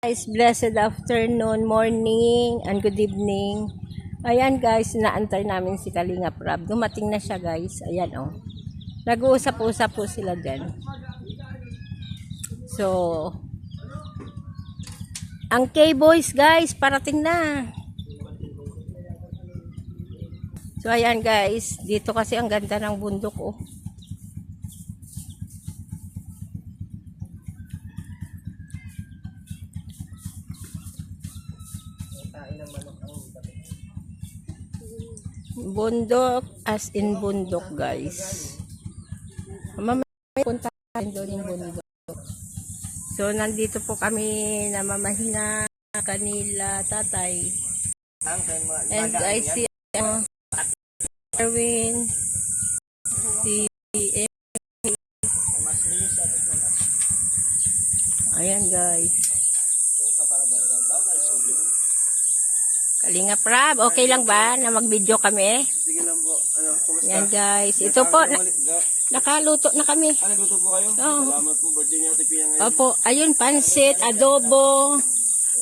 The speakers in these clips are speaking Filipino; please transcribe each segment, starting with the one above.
Guys, blessed afternoon, morning, and good evening. Ayan guys, naantay namin si Kalinga Prab. Dumating na siya guys. Ayan oh. Nag-uusap-usap po sila dyan. So, ang K-Boys guys, parating na. So ayan guys, dito kasi ang ganda ng bundok oh. Bundok as in bundok guys. Mamaya punta doon yung bundok. So nandito po kami namamahina kanila tatay. And I see Erwin, si ayan guys. Kalinga Prab, okay lang ba na mag-video kami? Sige lang po. Ano, kumusta? Yan guys. Ito po, nakaluto na kami. Nagluto po kayo? Oo. Salamat po. Birthday niya Ate Pia ngayon. Opo, ayun, pansit, adobo,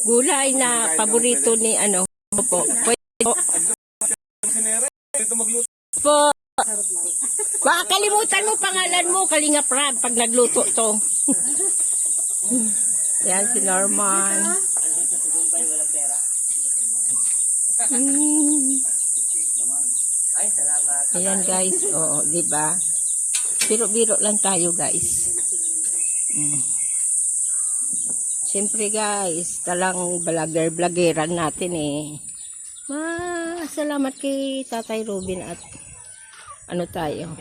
gulay na paborito ni ano. Opo, pwede po. Dito magluto. Po. Baka kalimutan mo pangalan mo, Kalinga Prab, pag nagluto to. Yan si Norman. Ay, salamat. Ayan guys, oo, di ba? Biro-biro lang tayo guys. Siyempre guys, talang vlogger-vloggeran natin eh. Salamat kay Tatay Robin at ano tayo.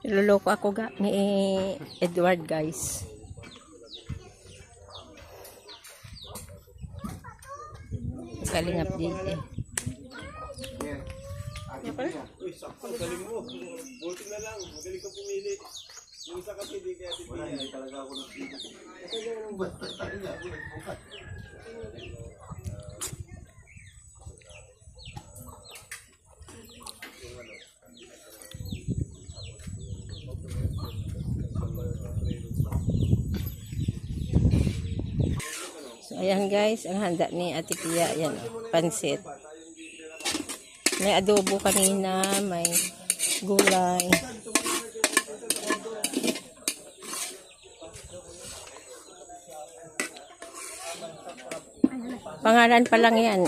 Niloloko ako ni Edward guys. Kalingap dito eh. Uy, sakto. Galing mo. Buti na lang. Magaling ka pumili. Yung isa kasi di kaya Ate Pia. Hindi talaga ako nagpili. Kasi yung basta tayo nga ako nagbukas. Ayan guys, ang handa ni Ate Pia, ayan, pansit. May adobo kanina, may gulay. Pangalan pa lang yan.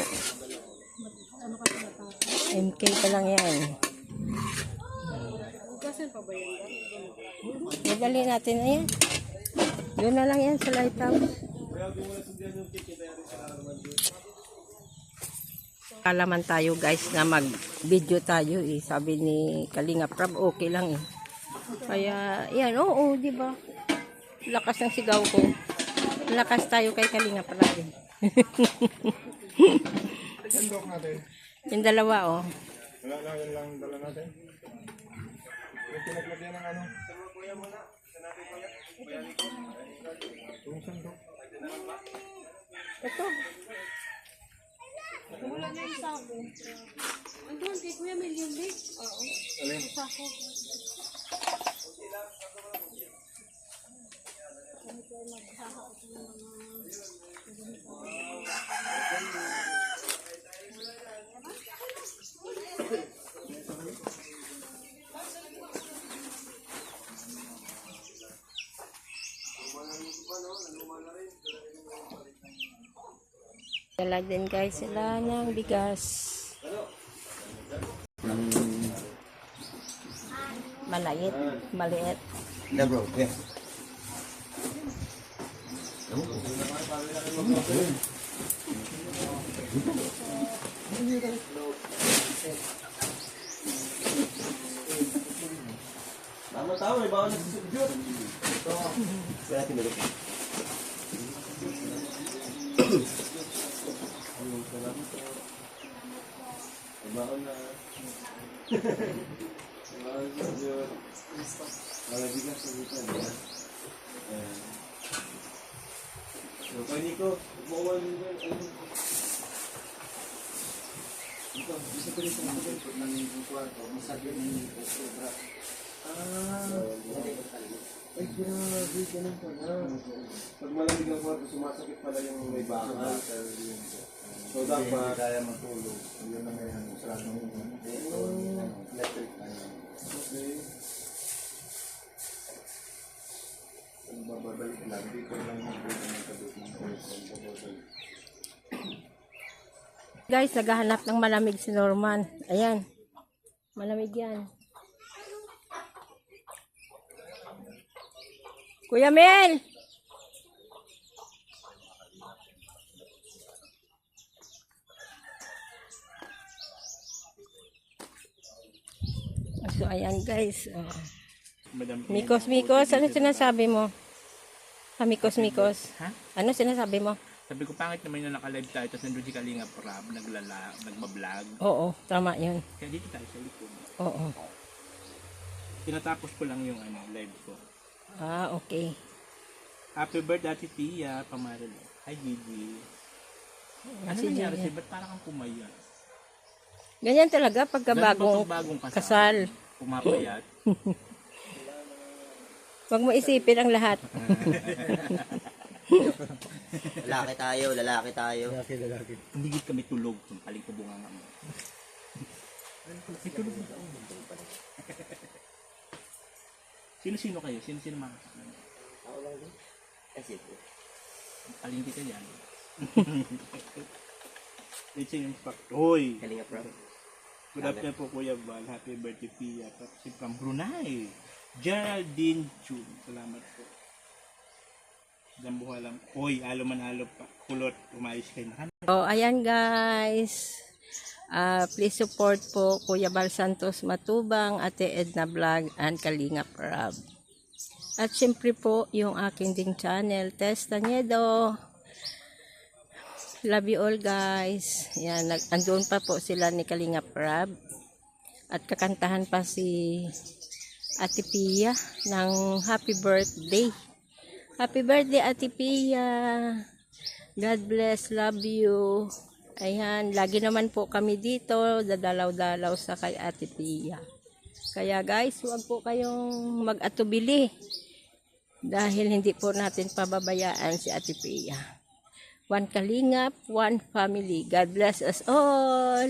MK pa lang yan. Idali natin na yan. Doon na lang yan sa lighthouse. Kalaman tayo guys na mag-video tayo eh. Sabi ni Kalinga Prab, okay lang eh. Kaya, yan, oo, di ba? Lakas ng sigaw ko. Lakas tayo kay Kalinga Prab eh. Yung dalawa oh. Wala lang, yan lang dala natin. Yung pinaglagyan ng ano. Kuya muna. Isa natin kuya. Kuya Nico. Yung sandok. Ito. Wala na yung sako. Andun, kay Kuya Million Big. Oo. Alin? Yung sako. Dala din guys sila ng bigas. Maliit. Yeah, bro. Yeah. tao, may bawal nagsusudyot. Ito. Kaya natin nalok. May bawal na. May bawal na sudyot. Malabigas sa bukan. Ayan. So, kaya Nico, magmawan nyo dyan. Dito pa rin sa mga pagkakas ng kwarto, masabi ng sobra. Ay, grabe, ganun pala. Pag malamig ang kwarto, sumasakit pala yung may bakal. So, dapat hindi kaya matulog. Yun na may sarado ng electric. Okay. Kung bababalik lang, dito lang mag-break ng kabit ng bababalik. Guys, naghahanap ng malamig si Norman. Ayan. Malamig yan. Kuya Mel! So, ayan guys. Mikos, ano sinasabi mo? Mikos. Ha? Ano sinasabi mo? Sabi ko, pangit naman yung naka-live tayo, tapos nandun si Kalinga Prab, nagbablog. Oo, tama yun. Kaya dito tayo sa likod. Oo. Tinatapos ko lang yung live ko. Ah, okay. Happy birthday, Ate Tia, Pamaril. Hi, Gigi. Ano Si nangyari Gigi. sa'yo? Ba't parang kang pumaya? Ganyan talaga pagka Ganun ba bagong pag bagong kasal. Pumapayat. Huwag mo isipin ang lahat. Lalaki tayo. Hindi git kami tulog. Paling ko bunga nga mo. May tulog ba? Sino-sino kayo? Sino-sino makakasama? Ako lang din. Kasi ito. Paling kita yan. It's yung Hoy! Kalinga Prab. Good afternoon po Kuya Val. Happy birthday Pia. Si from Brunei. Geraldine Chun. Salamat po. Dambuha lang. Hoy, alo man alo pa. Kulot. Umayos kayo na. So, ayan guys. Please support po Kuya Val Santos Matubang, Ate Edna Vlog, and Kalinga Prab. At syempre po, yung aking ding channel, Testa Niedo. Love you all guys. Yan, andun pa po sila ni Kalinga Prab. At kakantahan pa si Ate Pia ng happy birthday. Happy birthday Ate Pia. God bless, love you. Ayan, lagi naman po kami dito, dadalaw-dalaw sa kay Ate Pia. Kaya guys, huwag po kayong mag-atubili. Dahil hindi po natin pababayaan si Ate Pia. One Kalingap, one family. God bless us all.